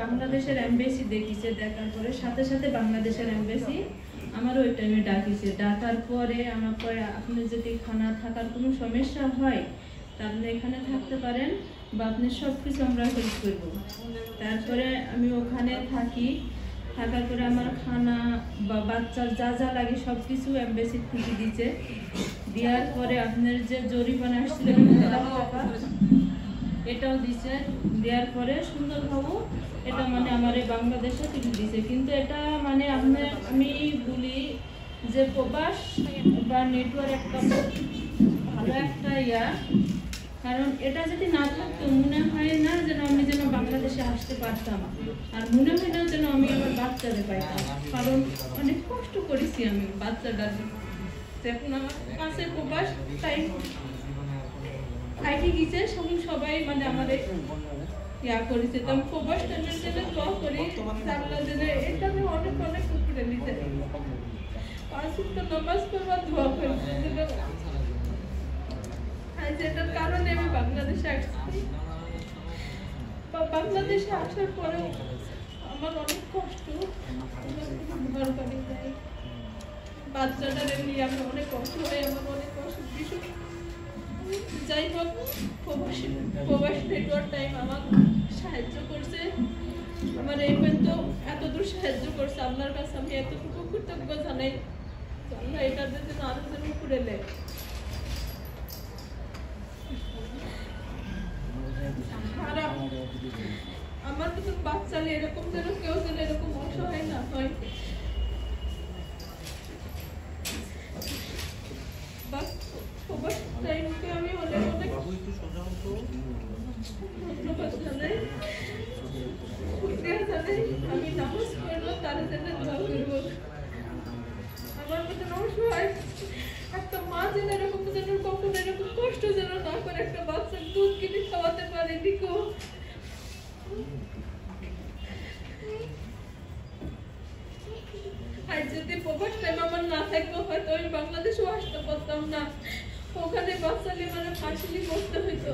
বাংলাদেশের এমবেসি দেখিছে, দেখার পরে সাথে সাথে বাংলাদেশের এমবেসি আমার ওই টাইমে ডাকিছে। ডাকার পরে আমার কয় আপনি যদি খানা থাকার কোনো সমস্যা হয় তা আপনি এখানে থাকতে পারেন বা আপনি সব কিছু আমরা হেল্প করব। তারপরে আমি ওখানে থাকি, থাকার পরে আমার খানা বা বাচ্চার যা যা লাগে সব কিছু এমবেসি থেকে দিচ্ছে। দেওয়ার পরে আপনার যে জরিমানা আসছিল 2 লাখ টাকা এটাও দিছে। দেওয়ার পরে সুন্দরভাবে এটা মানে আমার এই বাংলাদেশে থেকে দিছে। কিন্তু এটা মানে আমি বলি যে প্রবাস বা নেটওয়ার্ক একটা ভালো একটা কারণ এটা যদি না থাকতো মনে হয় না যেন আমি যেন বাংলাদেশে আসতে পারতাম, আর মনে হয় না যেন আমি আমার বাচ্চাদের পাইতাম, কারণ অনেক কষ্ট করেছি আমি বাচ্চাটার জন্য। এখন আমার কাছে প্রবাস তাই খাইতে গিয়েছে সবাই মানে আমাদের করেছে। তো আমি প্রবাস জন্য দোয়া করি আল্লাহ যেন এটা আমি অনেক অনেক উপরে নিতে পাঁচ নামাজ পড়বার দোয়া করি। যেটার কারণে আমি বাংলাদেশে আসছি, বাংলাদেশে আসার পরেও আমার অনেক কষ্ট, ঘর বাড়ি যায়, বাচ্চাটার নিয়ে আমি অনেক কষ্ট হয়, আমার অনেক কষ্ট ভীষণ। যাই হোক প্রবাস নেটওয়ার্ক টাইম আমার সাহায্য করছে, আমার এই পর্যন্ত এতদূর সাহায্য করছে। আপনার কাছে আমি এতটুকু কৃতজ্ঞ জানাই, আল্লাহ এটার জন্য আরো যেন উপরে নেয়। আমার তো বাচ্চা এরকম যেন কেউ যেন এরকম অসহায় না হয়। আমি অনেক অনেক ধন্যবাদ জানাই, আমি নামাজ পড়বো তার জন্য দোয়া করবো। আমার মতো অসহায় একটা মা যেন এরকম যেন কখনো এরকম কষ্ট যেন না করে একটা বাচ্চার দুধ কিনে খাওয়াতে পারে দিকো। আর যদি প্রবাস টাইম আমার না থাকবো হয়তো আমি বাংলাদেশেও আসতে পারতাম না, ওখানে বাচ্চা নিয়ে মানে ফাঁসিলি করতে হইতো।